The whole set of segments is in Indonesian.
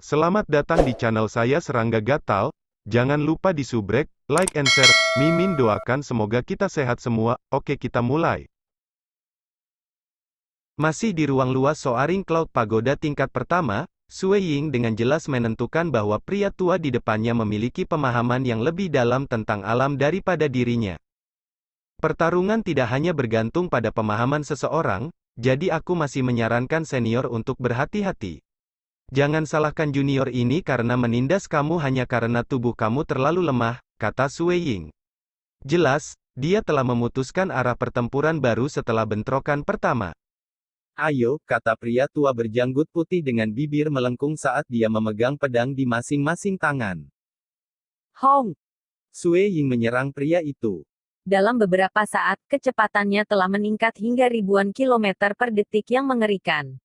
Selamat datang di channel saya Serangga Gatal. Jangan lupa di subrek, like and share. Mimin doakan semoga kita sehat semua. Oke, kita mulai. Masih di ruang luas Soaring Cloud Pagoda tingkat pertama, Sue Ying dengan jelas menentukan bahwa pria tua di depannya memiliki pemahaman yang lebih dalam tentang alam daripada dirinya. Pertarungan tidak hanya bergantung pada pemahaman seseorang, jadi aku masih menyarankan senior untuk berhati-hati. Jangan salahkan junior ini karena menindas kamu hanya karena tubuh kamu terlalu lemah, kata Sue Ying. Jelas, dia telah memutuskan arah pertempuran baru setelah bentrokan pertama. Ayo, kata pria tua berjanggut putih dengan bibir melengkung saat dia memegang pedang di masing-masing tangan. Hong! Sue Ying menyerang pria itu. Dalam beberapa saat, kecepatannya telah meningkat hingga ribuan kilometer per detik yang mengerikan.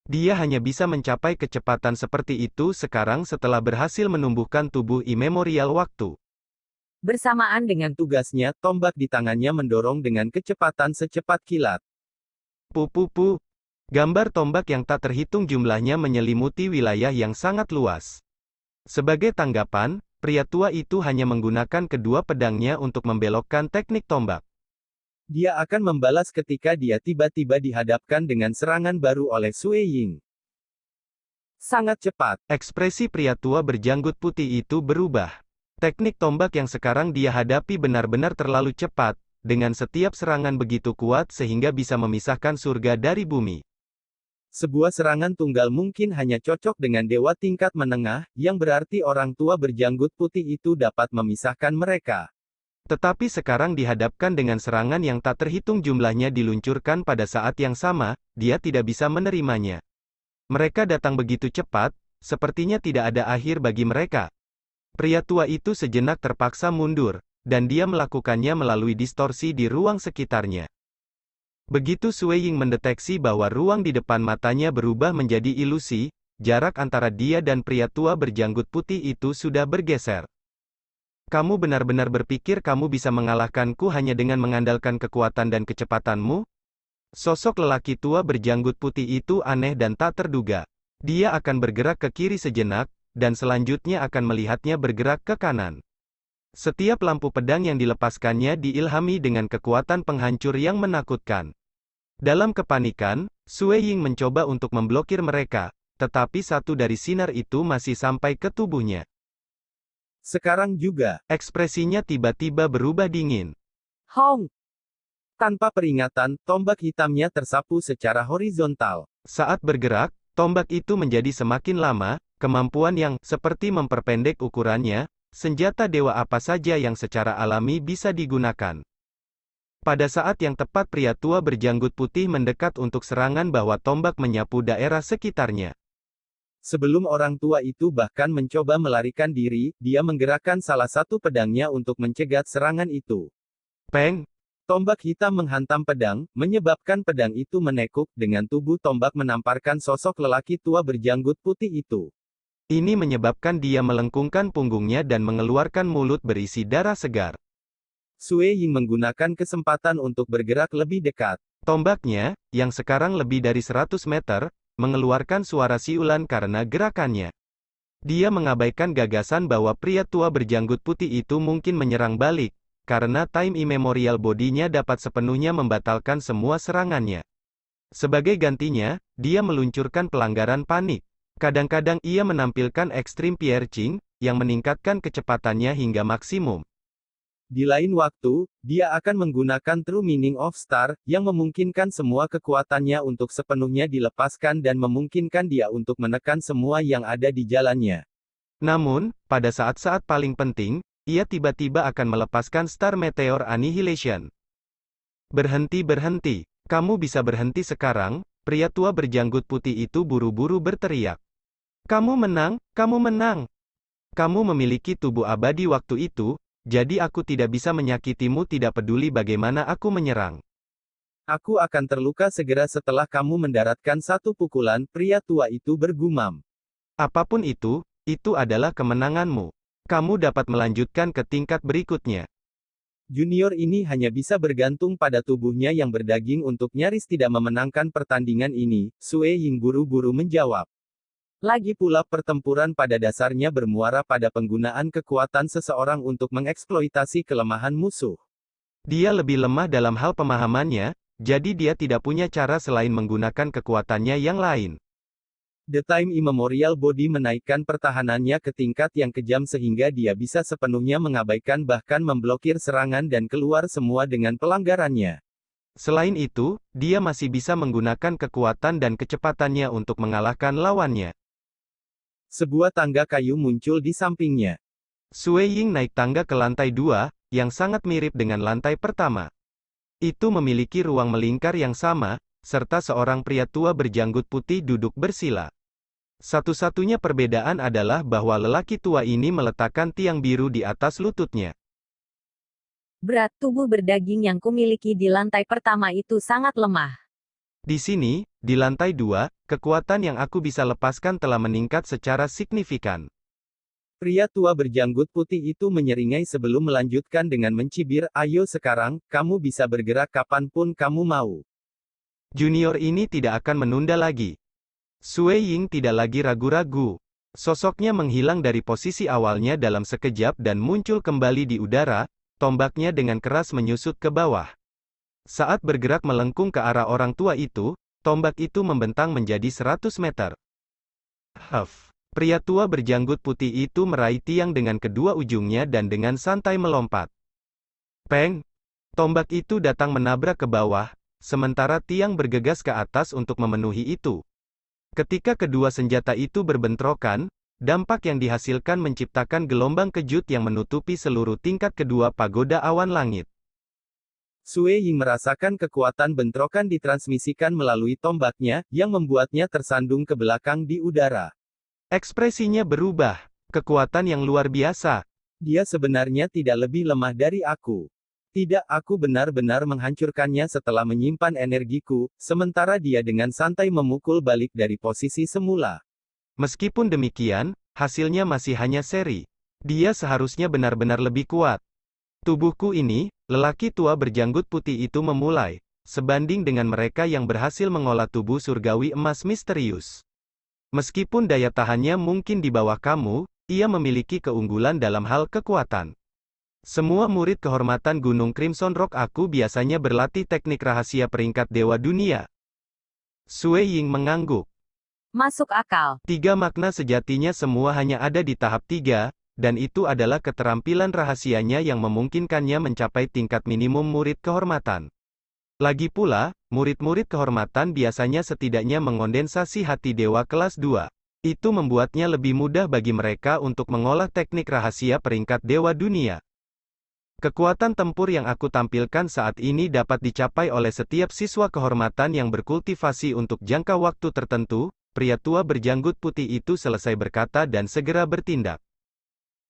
Dia hanya bisa mencapai kecepatan seperti itu sekarang setelah berhasil menumbuhkan tubuh imemorial waktu. Bersamaan dengan Tugasnya, tombak di tangannya mendorong dengan kecepatan secepat kilat. Pupupu. Gambar tombak yang tak terhitung jumlahnya menyelimuti wilayah yang sangat luas. Sebagai tanggapan, pria tua itu hanya menggunakan kedua pedangnya untuk membelokkan teknik tombak. Dia akan membalas ketika dia tiba-tiba dihadapkan dengan serangan baru oleh Sue Ying. Sangat cepat. Ekspresi pria tua berjanggut putih itu berubah. Teknik tombak yang sekarang dia hadapi benar-benar terlalu cepat, dengan setiap serangan begitu kuat sehingga bisa memisahkan surga dari bumi. Sebuah serangan tunggal mungkin hanya cocok dengan dewa tingkat menengah, yang berarti orang tua berjanggut putih itu dapat memisahkan mereka. Tetapi sekarang dihadapkan dengan serangan yang tak terhitung jumlahnya diluncurkan pada saat yang sama, dia tidak bisa menerimanya. Mereka datang begitu cepat, sepertinya tidak ada akhir bagi mereka. Pria tua itu sejenak terpaksa mundur, dan dia melakukannya melalui distorsi di ruang sekitarnya. Begitu Sue Ying mendeteksi bahwa ruang di depan matanya berubah menjadi ilusi, jarak antara dia dan pria tua berjanggut putih itu sudah bergeser. Kamu benar-benar berpikir kamu bisa mengalahkanku hanya dengan mengandalkan kekuatan dan kecepatanmu? Sosok lelaki tua berjanggut putih itu aneh dan tak terduga. Dia akan bergerak ke kiri sejenak, dan selanjutnya akan melihatnya bergerak ke kanan. Setiap lampu pedang yang dilepaskannya diilhami dengan kekuatan penghancur yang menakutkan. Dalam kepanikan, Sue Ying mencoba untuk memblokir mereka, tetapi satu dari sinar itu masih sampai ke tubuhnya. Sekarang juga, Ekspresinya tiba-tiba berubah dingin. Hong! tanpa peringatan, tombak hitamnya tersapu secara horizontal. Saat bergerak, tombak itu menjadi semakin lama, kemampuan yang seperti memperpendek ukurannya, senjata dewa apa saja yang secara alami bisa digunakan. Pada saat yang tepat pria tua berjanggut putih mendekat untuk serangan bahwa tombak menyapu daerah sekitarnya. Sebelum orang tua itu bahkan mencoba melarikan diri, dia menggerakkan salah satu pedangnya untuk mencegat serangan itu. Peng! Tombak hitam menghantam pedang, menyebabkan pedang itu menekuk, dengan tubuh tombak menamparkan sosok lelaki tua berjanggut putih itu. Ini menyebabkan dia melengkungkan punggungnya dan mengeluarkan mulut berisi darah segar. Sue Ying menggunakan kesempatan untuk bergerak lebih dekat. Tombaknya, yang sekarang lebih dari 100 meter, mengeluarkan suara siulan karena gerakannya. Dia mengabaikan gagasan bahwa pria tua berjanggut putih itu mungkin menyerang balik, karena time immemorial bodinya dapat sepenuhnya membatalkan semua serangannya. Sebagai gantinya, dia meluncurkan pelanggaran panik. Kadang-kadang ia menampilkan Extreme Piercing, yang meningkatkan kecepatannya hingga maksimum. Di lain waktu, dia akan menggunakan True Meaning of Star, yang memungkinkan semua kekuatannya untuk sepenuhnya dilepaskan dan memungkinkan dia untuk menekan semua yang ada di jalannya. Namun, pada saat-saat paling penting, ia tiba-tiba akan melepaskan Star Meteor Annihilation. Berhenti. Kamu bisa berhenti sekarang, pria tua berjanggut putih itu buru-buru berteriak. Kamu menang, kamu menang. Kamu memiliki tubuh abadi waktu itu, jadi aku tidak bisa menyakitimu tidak peduli bagaimana aku menyerang. Aku akan terluka segera setelah kamu mendaratkan satu pukulan, pria tua itu bergumam. Apapun itu adalah kemenanganmu. Kamu dapat melanjutkan ke tingkat berikutnya. Junior ini hanya bisa bergantung pada tubuhnya yang berdaging untuk nyaris tidak memenangkan pertandingan ini, Sue Ying buru-buru menjawab. Lagi pula pertempuran pada dasarnya bermuara pada penggunaan kekuatan seseorang untuk mengeksploitasi kelemahan musuh. Dia lebih lemah dalam hal pemahamannya, jadi dia tidak punya cara selain menggunakan kekuatannya yang lain. The Time Immemorial Body menaikkan pertahanannya ke tingkat yang kejam sehingga dia bisa sepenuhnya mengabaikan bahkan memblokir serangan dan keluar semua dengan pelanggarannya. Selain itu, dia masih bisa menggunakan kekuatan dan kecepatannya untuk mengalahkan lawannya. Sebuah tangga kayu muncul di sampingnya. Sui Ying naik tangga ke lantai 2, yang sangat mirip dengan lantai pertama. Itu memiliki ruang melingkar yang sama, serta seorang pria tua berjanggut putih duduk bersila. Satu-satunya perbedaan adalah bahwa lelaki tua ini meletakkan tiang biru di atas lututnya. Berat tubuh berdaging yang kumiliki di lantai pertama itu sangat lemah. Di sini, di lantai 2, kekuatan yang aku bisa lepaskan telah meningkat secara signifikan. Pria tua berjanggut putih itu menyeringai sebelum melanjutkan dengan mencibir, "Ayo sekarang, kamu bisa bergerak kapanpun kamu mau." Junior ini tidak akan menunda lagi. Sui Ying tidak lagi ragu-ragu. Sosoknya menghilang dari posisi awalnya dalam sekejap dan muncul kembali di udara, tombaknya dengan keras menyusut ke bawah. Saat bergerak melengkung ke arah orang tua itu, tombak itu membentang menjadi 100 meter. Huff. Pria tua berjanggut putih itu meraih tiang dengan kedua ujungnya dan dengan santai melompat. Peng! Tombak itu datang menabrak ke bawah, sementara tiang bergegas ke atas untuk memenuhi itu. Ketika kedua senjata itu berbentrokan, dampak yang dihasilkan menciptakan gelombang kejut yang menutupi seluruh tingkat kedua pagoda awan langit. Sui Ying merasakan kekuatan bentrokan ditransmisikan melalui tombaknya, yang membuatnya tersandung ke belakang di udara. Ekspresinya berubah. Kekuatan yang luar biasa. Dia sebenarnya tidak lebih lemah dari aku. Tidak, aku benar-benar menghancurkannya setelah menyimpan energiku, sementara dia dengan santai memukul balik dari posisi semula. Meskipun demikian, hasilnya masih hanya seri. Dia seharusnya benar-benar lebih kuat. Tubuhku ini, lelaki tua berjanggut putih itu memulai, sebanding dengan mereka yang berhasil mengolah tubuh surgawi emas misterius. Meskipun daya tahannya mungkin di bawah kamu, ia memiliki keunggulan dalam hal kekuatan. Semua murid kehormatan Gunung Crimson Rock aku biasanya berlatih teknik rahasia peringkat dewa dunia. Sui Ying mengangguk. Masuk akal. 3 makna sejatinya semua hanya ada di tahap 3, dan itu adalah keterampilan rahasianya yang memungkinkannya mencapai tingkat minimum murid kehormatan. Lagi pula, murid-murid kehormatan biasanya setidaknya mengondensasi hati dewa kelas 2. Itu membuatnya lebih mudah bagi mereka untuk mengolah teknik rahasia peringkat dewa dunia. Kekuatan tempur yang aku tampilkan saat ini dapat dicapai oleh setiap siswa kehormatan yang berkultivasi untuk jangka waktu tertentu, pria tua berjanggut putih itu selesai berkata dan segera bertindak.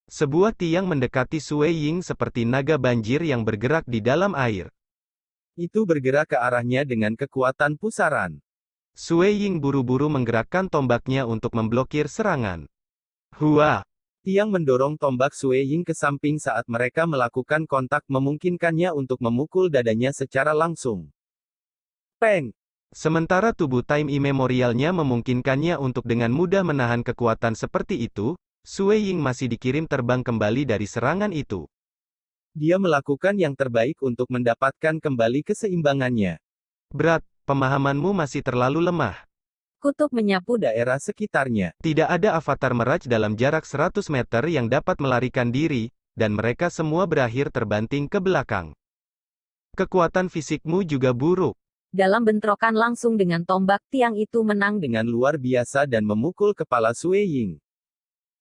Sebuah tiang mendekati Sui Ying seperti naga banjir yang bergerak di dalam air. Itu bergerak ke arahnya dengan kekuatan pusaran. Sui Ying buru-buru menggerakkan tombaknya untuk memblokir serangan. Hua! Tiang mendorong tombak Sui Ying ke samping saat mereka melakukan kontak memungkinkannya untuk memukul dadanya secara langsung. Peng! Sementara tubuh Time Immemorialnya memungkinkannya untuk dengan mudah menahan kekuatan seperti itu, Sui Ying masih dikirim terbang kembali dari serangan itu. Dia melakukan yang terbaik untuk mendapatkan kembali keseimbangannya. Berat, pemahamanmu masih terlalu lemah. Kutub menyapu Daerah sekitarnya. Tidak ada avatar Mirage dalam jarak 100 meter yang dapat melarikan diri, dan mereka semua berakhir terbanting ke belakang. Kekuatan fisikmu juga buruk. dalam bentrokan langsung dengan tombak, tiang itu menang Dengan luar biasa dan memukul kepala Sui Ying.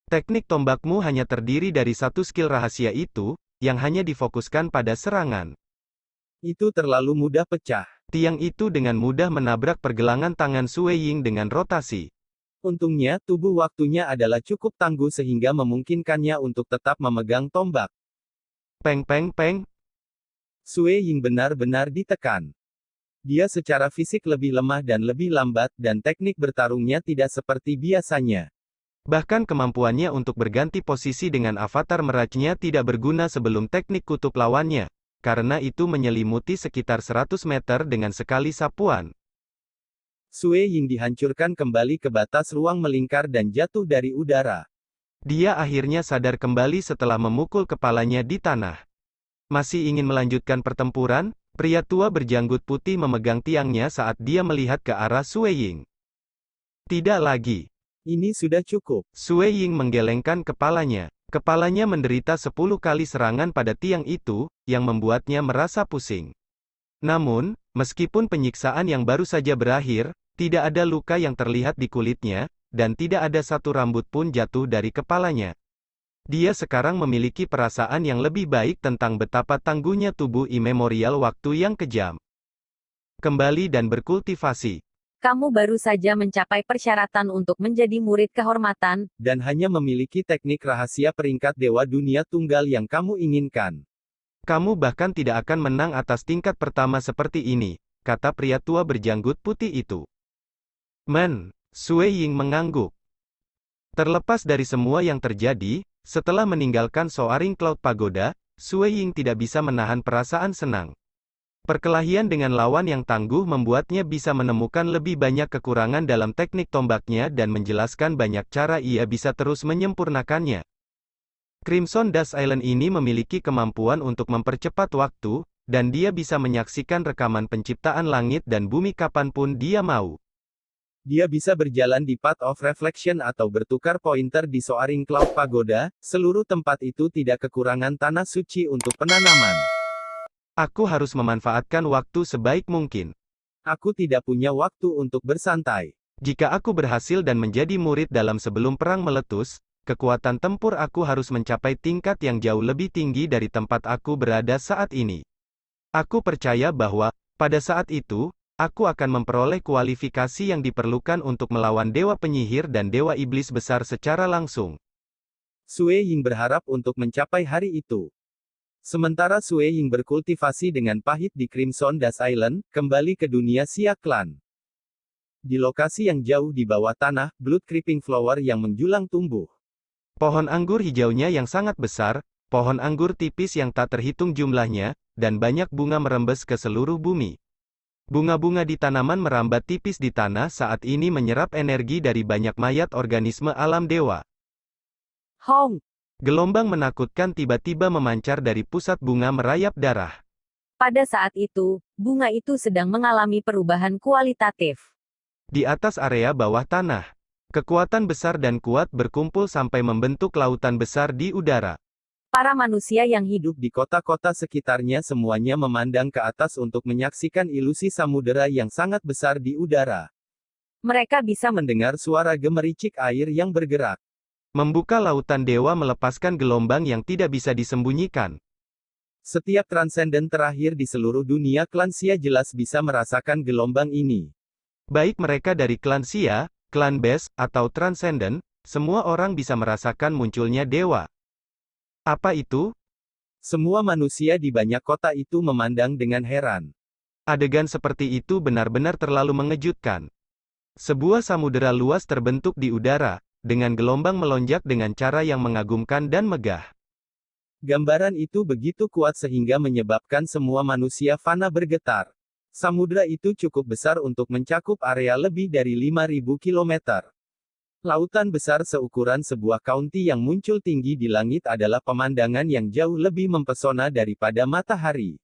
Teknik tombakmu hanya terdiri dari satu skill rahasia itu, yang hanya difokuskan pada serangan. Itu terlalu mudah pecah. Tiang itu dengan mudah menabrak pergelangan tangan Sui Ying dengan rotasi. Untungnya, tubuh waktunya adalah cukup tangguh sehingga memungkinkannya untuk tetap memegang tombak. Peng peng peng. Sui Ying benar-benar ditekan. Dia secara fisik lebih lemah dan lebih lambat, dan teknik bertarungnya tidak seperti biasanya. Bahkan kemampuannya untuk berganti posisi dengan avatar Mirage-nya tidak berguna sebelum teknik kutub lawannya, karena itu menyelimuti sekitar 100 meter dengan sekali sapuan. Sue Ying dihancurkan kembali ke batas ruang melingkar dan jatuh dari udara. Dia akhirnya sadar kembali setelah memukul kepalanya di tanah. Masih ingin melanjutkan pertempuran? Pria tua berjanggut putih memegang tiangnya saat dia melihat ke arah Sue Ying. Tidak lagi. Ini sudah cukup. Sue Ying menggelengkan kepalanya. Kepalanya menderita 10 kali serangan pada tiang itu, yang membuatnya merasa pusing. Namun, meskipun penyiksaan yang baru saja berakhir, tidak ada luka yang terlihat di kulitnya, dan tidak ada satu rambut pun jatuh dari kepalanya. Dia sekarang memiliki perasaan yang lebih baik tentang betapa tangguhnya tubuh imemorial waktu yang kejam. Kembali dan berkultivasi. Kamu baru saja mencapai persyaratan untuk menjadi murid kehormatan, Dan hanya memiliki teknik rahasia peringkat Dewa Dunia Tunggal yang kamu inginkan. Kamu bahkan tidak akan menang atas tingkat pertama seperti ini, kata pria tua berjanggut putih itu. Sue Ying mengangguk. Terlepas dari semua yang terjadi, setelah meninggalkan Soaring Cloud Pagoda, Sue Ying tidak bisa menahan perasaan senang. Perkelahian dengan lawan yang tangguh membuatnya bisa menemukan lebih banyak kekurangan dalam teknik tombaknya dan menjelaskan banyak cara ia bisa terus menyempurnakannya. Crimson Dust Island ini memiliki kemampuan untuk mempercepat waktu, dan dia bisa menyaksikan rekaman penciptaan langit dan bumi kapanpun dia mau. Dia bisa berjalan di Path of Reflection atau bertukar pointer di Soaring Cloud Pagoda, seluruh tempat itu tidak kekurangan tanah suci untuk penanaman. Aku harus memanfaatkan waktu sebaik mungkin. Aku tidak punya waktu untuk bersantai. Jika aku berhasil dan menjadi murid dalam sebelum perang meletus, kekuatan tempur aku harus mencapai tingkat yang jauh lebih tinggi dari tempat aku berada saat ini. Aku percaya bahwa, pada saat itu, aku akan memperoleh kualifikasi yang diperlukan untuk melawan Dewa Penyihir dan Dewa Iblis Besar secara langsung. Sue Ying berharap untuk mencapai hari itu. Sementara Sue Ying berkultivasi dengan pahit di Crimson Dust Island, kembali ke dunia Xia Clan. Di lokasi yang jauh di bawah tanah, Blood Creeping Flower yang menjulang tumbuh. Pohon anggur hijaunya yang sangat besar, pohon anggur tipis yang tak terhitung jumlahnya, dan banyak bunga merembes ke seluruh bumi. Bunga-bunga di tanaman merambat tipis di tanah saat ini menyerap energi dari banyak mayat organisme alam dewa. Hong. Gelombang menakutkan tiba-tiba memancar dari pusat bunga merayap darah. Pada saat itu, bunga itu sedang mengalami perubahan kualitatif. Di atas area bawah tanah, kekuatan besar dan kuat berkumpul sampai membentuk lautan besar di udara. Para manusia yang hidup Di kota-kota sekitarnya semuanya memandang ke atas untuk menyaksikan ilusi samudera yang sangat besar di udara. mereka bisa Mendengar suara gemericik air yang bergerak. Membuka lautan dewa melepaskan gelombang yang tidak bisa disembunyikan. Setiap transenden terakhir di seluruh dunia klan Xia jelas bisa merasakan gelombang ini. Baik mereka dari klan Xia, klan Bes, atau Transcendent, semua orang bisa merasakan munculnya dewa. Apa itu? Semua manusia di banyak kota itu memandang dengan heran. Adegan seperti itu benar-benar terlalu mengejutkan. Sebuah samudera luas terbentuk di udara, dengan gelombang melonjak dengan cara yang mengagumkan dan megah. Gambaran itu begitu kuat sehingga menyebabkan semua manusia fana bergetar. Samudra itu cukup besar untuk mencakup area lebih dari 5.000 km. Lautan besar seukuran sebuah county yang muncul tinggi di langit adalah pemandangan yang jauh lebih mempesona daripada matahari.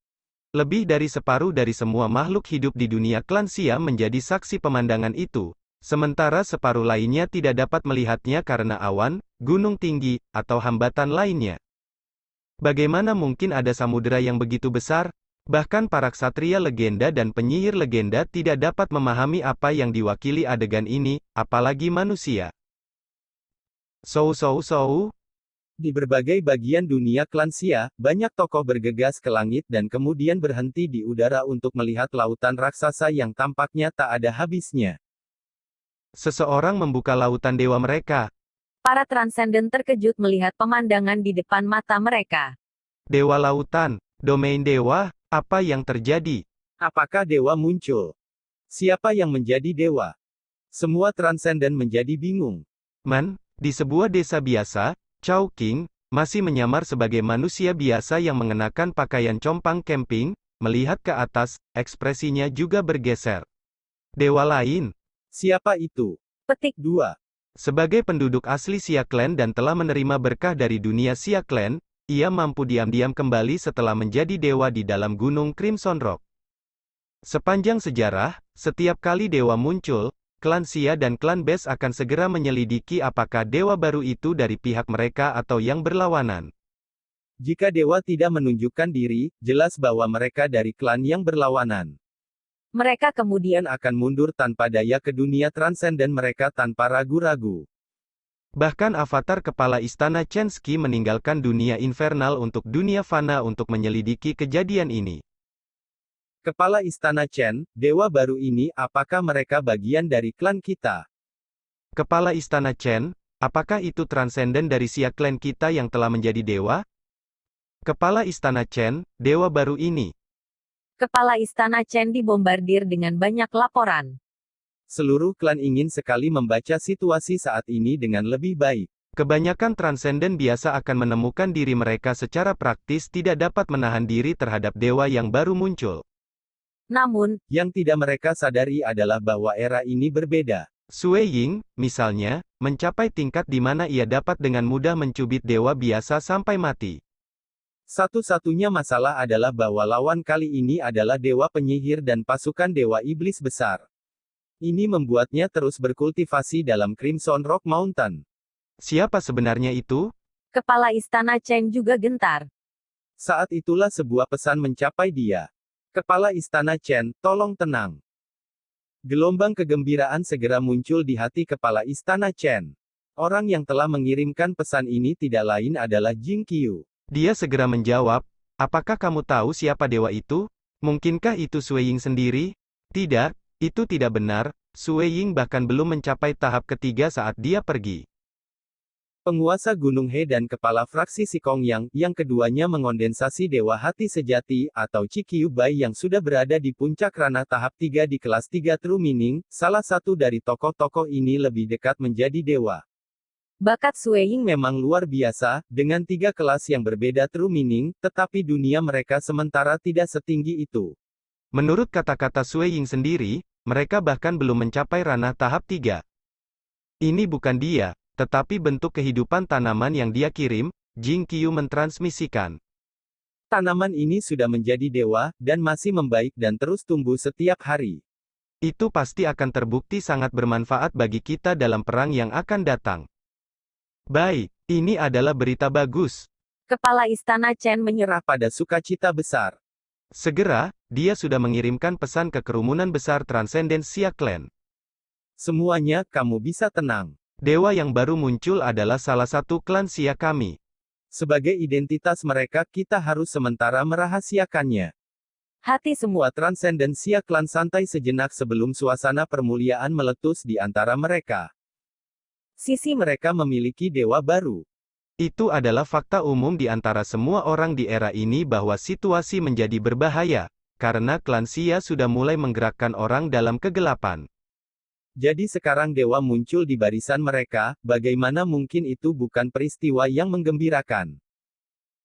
Lebih dari separuh dari semua makhluk hidup di dunia klan Xia menjadi saksi pemandangan itu, sementara separuh lainnya tidak dapat melihatnya karena awan, gunung tinggi, atau hambatan lainnya. Bagaimana mungkin ada samudera yang begitu besar? Bahkan para ksatria legenda dan penyihir legenda tidak dapat memahami apa yang diwakili adegan ini, apalagi manusia. So. Di berbagai bagian dunia klan Xia, banyak tokoh bergegas ke langit dan kemudian berhenti di udara untuk melihat lautan raksasa yang tampaknya tak ada habisnya. Seseorang membuka lautan dewa mereka. para transenden terkejut melihat pemandangan di depan mata mereka. Dewa lautan, domain dewa, apa yang terjadi? Apakah dewa muncul? Siapa yang menjadi dewa? Semua transenden menjadi bingung. Di sebuah desa biasa, Chao King masih menyamar sebagai manusia biasa yang mengenakan pakaian compang camping, melihat ke atas, ekspresinya juga bergeser. Dewa lain, Siapa itu? Petik 2. Sebagai penduduk asli Xia Clan dan telah menerima berkah dari dunia Xia Clan, ia mampu diam-diam kembali setelah menjadi dewa di dalam Gunung Crimson Rock. Sepanjang sejarah, setiap kali dewa muncul, klan Xia dan klan Bes akan segera menyelidiki apakah dewa baru itu dari pihak mereka atau yang berlawanan. Jika dewa tidak menunjukkan diri, jelas bahwa mereka dari klan yang berlawanan. Mereka kemudian Akan mundur tanpa daya ke dunia transenden mereka tanpa ragu-ragu. Bahkan avatar kepala istana Chensky meninggalkan dunia infernal untuk dunia fana untuk menyelidiki kejadian ini. Kepala Istana Chen, dewa baru ini, apakah mereka bagian dari klan kita? Kepala Istana Chen, apakah itu transenden dari Xia Clan kita yang telah menjadi dewa? Kepala Istana Chen, dewa baru ini. Kepala Istana Chen dibombardir dengan banyak laporan. Seluruh klan ingin sekali membaca situasi saat ini dengan lebih baik. Kebanyakan transenden biasa akan menemukan diri mereka secara praktis tidak dapat menahan diri terhadap dewa yang baru muncul. Namun, Yang tidak mereka sadari adalah bahwa era ini berbeda. Sui Ying, misalnya, mencapai tingkat di mana ia dapat dengan mudah mencubit dewa biasa sampai mati. Satu-satunya masalah adalah bahwa lawan kali ini adalah dewa penyihir dan pasukan dewa iblis besar. Ini membuatnya terus berkultivasi dalam Crimson Rock Mountain. Siapa sebenarnya itu? Kepala Istana Chen juga gentar. Saat itulah sebuah pesan mencapai dia. Kepala Istana Chen, tolong tenang. Gelombang kegembiraan segera muncul di hati Kepala Istana Chen. Orang yang telah mengirimkan pesan ini tidak lain adalah Jing Qiu. Dia segera menjawab, apakah kamu tahu siapa dewa itu? Mungkinkah itu Sui Ying sendiri? Tidak, itu tidak benar, Sui Ying bahkan belum mencapai tahap ketiga saat dia pergi. Penguasa Gunung He dan kepala fraksi Sikong yang keduanya mengondensasi Dewa Hati Sejati, atau Cikyu Bai yang sudah berada di puncak ranah tahap 3 di kelas 3 True Meaning, salah satu dari tokoh-tokoh ini lebih dekat menjadi dewa. Bakat Sui Ying Memang luar biasa, dengan 3 kelas yang berbeda True Meaning, tetapi dunia mereka sementara tidak setinggi itu. Menurut kata-kata Sui Ying sendiri, mereka bahkan belum mencapai ranah tahap 3. Ini bukan dia, tetapi bentuk kehidupan tanaman yang dia kirim, Jing Qiu mentransmisikan. Tanaman ini sudah menjadi dewa, dan masih membaik dan terus tumbuh setiap hari. Itu pasti akan terbukti sangat bermanfaat bagi kita dalam perang yang akan datang. Baik, ini adalah berita bagus. Kepala Istana Chen Menyerah pada sukacita besar. Segera, dia sudah mengirimkan pesan ke kerumunan besar Transcendent Xia Clan. Semuanya, kamu bisa tenang. Dewa yang baru muncul adalah salah satu klan Xia kami. Sebagai identitas mereka, kita harus sementara merahasiakannya. Hati semua Semua transcendensia klan santai sejenak sebelum suasana permuliaan meletus di antara mereka. sisi Mereka memiliki dewa baru. Itu adalah fakta umum di antara semua orang di era ini bahwa situasi menjadi berbahaya, karena klan Xia sudah mulai menggerakkan orang dalam kegelapan. Jadi sekarang dewa muncul di barisan mereka, bagaimana mungkin itu bukan peristiwa yang menggembirakan?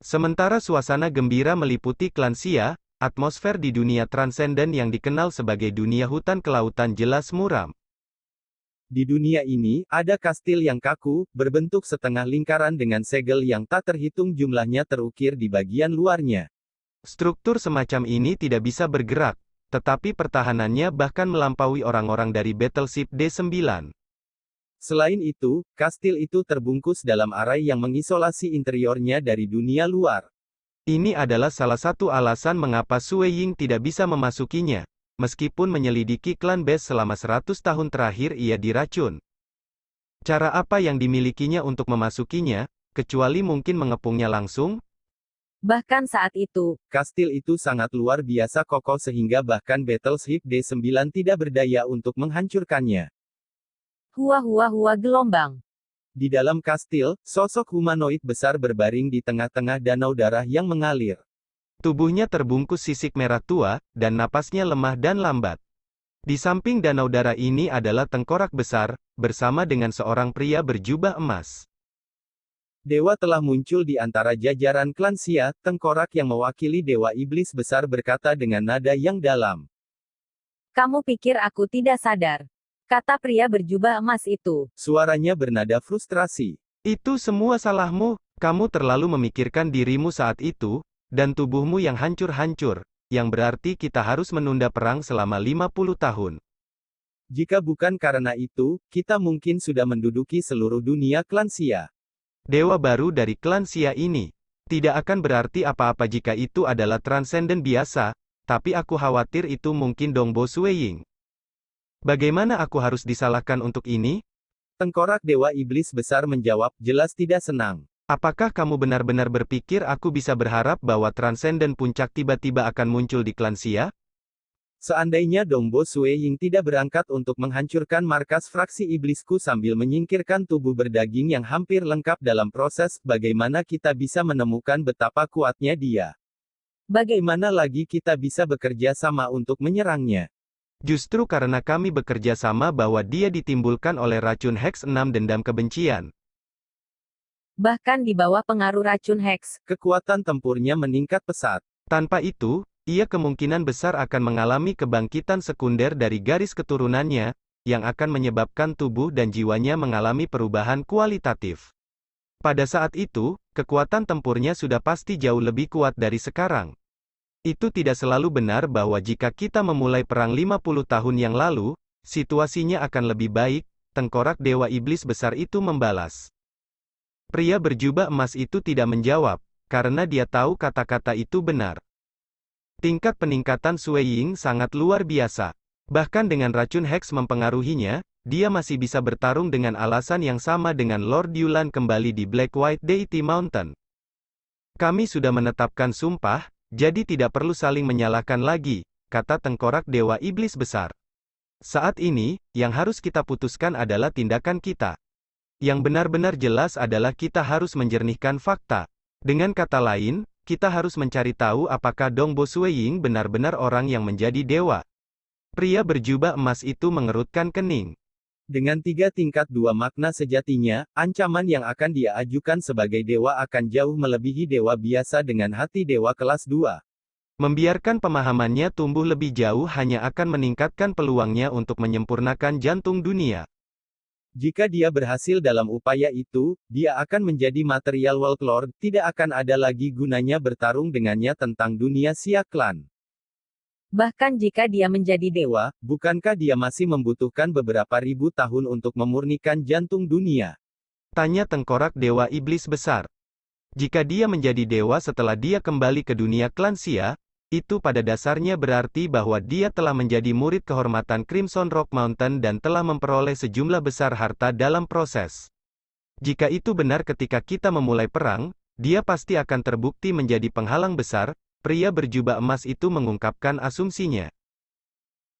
Sementara suasana gembira meliputi klan Xia, atmosfer di dunia transenden yang dikenal sebagai dunia hutan kelautan jelas muram. Di dunia ini, ada kastil yang kaku, berbentuk setengah lingkaran dengan segel yang tak terhitung jumlahnya terukir di bagian luarnya. Struktur semacam ini tidak bisa bergerak, tetapi pertahanannya bahkan melampaui orang-orang dari Battleship D9. Selain itu, kastil itu terbungkus dalam arai yang mengisolasi interiornya dari dunia luar. Ini adalah salah satu alasan mengapa Sui Ying tidak bisa memasukinya. Meskipun menyelidiki klan Bes selama 100 tahun terakhir ia diracun. Cara apa yang dimilikinya untuk memasukinya, kecuali mungkin mengepungnya langsung? bahkan saat itu, Kastil itu sangat luar biasa kokoh sehingga bahkan Battleship D9 tidak berdaya untuk menghancurkannya. hua gelombang. Di dalam kastil, sosok humanoid besar berbaring di tengah-tengah danau darah yang mengalir. Tubuhnya terbungkus sisik merah tua, dan napasnya lemah dan lambat. Di samping danau darah ini adalah tengkorak besar, bersama dengan seorang pria berjubah emas. Dewa telah muncul di antara jajaran klan Xia, tengkorak yang mewakili dewa iblis besar berkata dengan nada yang dalam. Kamu pikir aku tidak sadar? kata pria berjubah emas itu. Suaranya bernada frustrasi. Itu semua salahmu, kamu terlalu memikirkan dirimu saat itu, dan tubuhmu yang hancur-hancur, yang berarti kita harus menunda perang selama 50 tahun. Jika bukan karena itu, kita mungkin sudah menduduki seluruh dunia klan Xia. Dewa baru dari klan Xia ini. Tidak akan berarti apa-apa jika itu adalah transenden biasa, tapi aku khawatir itu mungkin Dongbo Sueying. Bagaimana aku harus disalahkan untuk ini? Tengkorak Dewa Iblis Besar menjawab, jelas tidak senang. Apakah kamu benar-benar berpikir aku bisa berharap bahwa transenden puncak tiba-tiba akan muncul di klan Xia? Seandainya Dongbo Sueying tidak berangkat untuk menghancurkan markas fraksi iblisku sambil menyingkirkan tubuh berdaging yang hampir lengkap dalam proses, bagaimana kita bisa menemukan betapa kuatnya dia? Bagaimana lagi kita bisa bekerja sama untuk menyerangnya? Justru karena kami bekerja sama bahwa dia ditimbulkan oleh racun Hex 6 dendam kebencian. Bahkan di bawah pengaruh racun Hex, Kekuatan tempurnya meningkat pesat. Tanpa itu, ia kemungkinan besar akan mengalami kebangkitan sekunder dari garis keturunannya, yang akan menyebabkan tubuh dan jiwanya mengalami perubahan kualitatif. Pada saat itu, kekuatan tempurnya sudah pasti jauh lebih kuat dari sekarang. Itu tidak selalu benar bahwa jika kita memulai perang 50 tahun yang lalu, situasinya akan lebih baik, tengkorak Dewa Iblis Besar itu membalas. Pria berjubah emas itu tidak menjawab, karena dia tahu kata-kata itu benar. Tingkat peningkatan Sueying sangat luar biasa. Bahkan dengan racun Hex mempengaruhinya, dia masih bisa bertarung dengan alasan yang sama dengan Lord Yulan kembali di Black White Deity Mountain. Kami sudah menetapkan sumpah, jadi tidak perlu saling menyalahkan lagi, kata tengkorak Dewa Iblis Besar. Saat ini, yang harus kita putuskan adalah tindakan kita. Yang benar-benar jelas adalah kita harus menjernihkan fakta. Dengan kata lain, kita harus mencari tahu apakah Dongbo Sueying benar-benar orang yang menjadi dewa. Pria berjubah emas itu mengerutkan kening. Dengan 3 tingkat 2 makna sejatinya, ancaman yang akan dia ajukan sebagai dewa akan jauh melebihi dewa biasa dengan hati dewa kelas 2. Membiarkan pemahamannya tumbuh lebih jauh hanya akan meningkatkan peluangnya untuk menyempurnakan jantung dunia. Jika dia berhasil dalam upaya itu, dia akan menjadi material World Lord, tidak akan ada lagi gunanya bertarung dengannya tentang dunia Xia Clan. bahkan jika dia menjadi dewa, Bukankah dia masih membutuhkan beberapa ribu tahun untuk memurnikan jantung dunia? Tanya tengkorak Dewa Iblis Besar. Jika dia menjadi dewa setelah dia kembali ke dunia klan Xia, itu pada dasarnya berarti bahwa dia telah menjadi murid kehormatan Crimson Rock Mountain dan telah memperoleh sejumlah besar harta dalam proses. Jika itu benar ketika kita memulai perang, dia pasti akan terbukti menjadi penghalang besar, pria berjubah emas itu mengungkapkan asumsinya.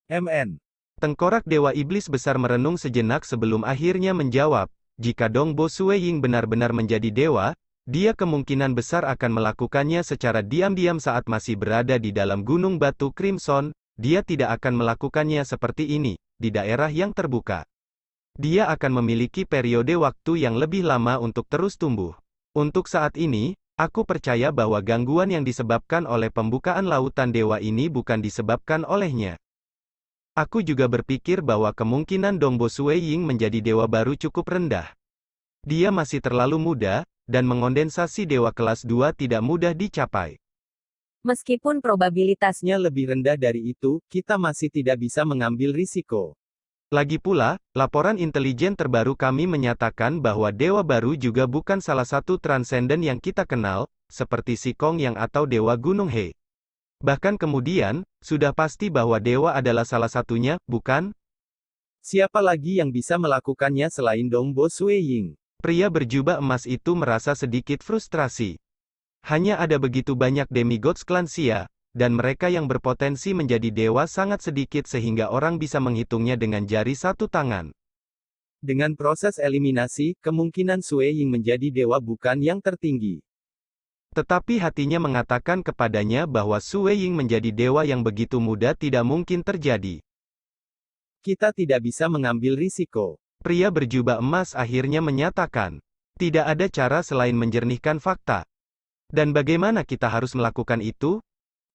MN. Tengkorak Dewa Iblis Besar merenung sejenak sebelum akhirnya menjawab, jika Dongbo Sueying benar-benar menjadi dewa, dia kemungkinan besar akan melakukannya secara diam-diam saat masih berada di dalam Gunung Batu Crimson, dia tidak akan melakukannya seperti ini, di daerah yang terbuka. Dia akan memiliki periode waktu yang lebih lama untuk terus tumbuh. Untuk saat ini, aku percaya bahwa gangguan yang disebabkan oleh pembukaan lautan dewa ini bukan disebabkan olehnya. Aku juga berpikir bahwa kemungkinan Dongbo Sueying menjadi dewa baru cukup rendah. Dia masih terlalu muda, dan mengondensasi dewa kelas 2 tidak mudah dicapai. meskipun probabilitasnya Lebih rendah dari itu, kita masih tidak bisa mengambil risiko. Lagi pula, laporan intelijen terbaru kami menyatakan bahwa dewa baru juga bukan salah satu transenden yang kita kenal, seperti Sikong Yang atau Dewa Gunung He. Bahkan kemudian, sudah pasti bahwa dewa adalah salah satunya, bukan? Siapa lagi yang bisa melakukannya selain Dongbo Sueying? Pria berjubah emas itu merasa sedikit frustrasi. Hanya ada begitu banyak demigods klan Xia, dan mereka yang berpotensi menjadi dewa sangat sedikit sehingga orang bisa menghitungnya dengan jari satu tangan. Dengan proses eliminasi, kemungkinan Sueying menjadi dewa bukan yang tertinggi. Tetapi hatinya mengatakan kepadanya bahwa Sueying menjadi dewa yang begitu mudah tidak mungkin terjadi. Kita tidak bisa mengambil risiko. Pria berjubah emas akhirnya menyatakan, tidak ada cara selain menjernihkan fakta. Dan bagaimana kita harus melakukan itu?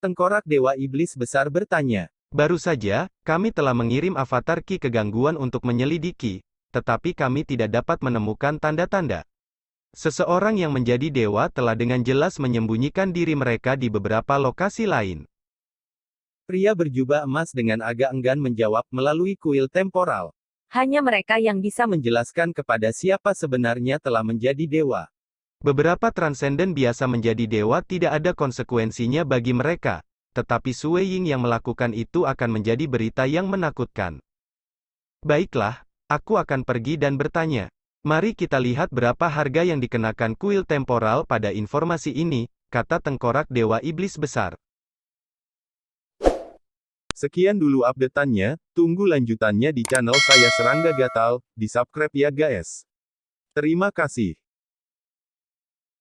Tengkorak Dewa Iblis Besar bertanya. Baru saja, kami telah mengirim avatar Ki ke gangguan untuk menyelidiki, tetapi kami tidak dapat menemukan tanda-tanda. Seseorang yang menjadi dewa telah dengan jelas menyembunyikan diri mereka di beberapa lokasi lain. Pria berjubah emas dengan agak enggan menjawab melalui kuil temporal. Hanya mereka yang bisa Menjelaskan kepada siapa sebenarnya telah menjadi dewa. Beberapa transenden biasa menjadi dewa tidak ada konsekuensinya bagi mereka, tetapi Sue Ying yang melakukan itu akan menjadi berita yang menakutkan. Baiklah, aku akan pergi dan bertanya. Mari kita lihat berapa harga yang dikenakan kuil temporal pada informasi ini, kata tengkorak Dewa Iblis Besar. Sekian dulu update-annya, tunggu lanjutannya di channel saya Serangga Gatal, di subscribe ya guys. Terima kasih.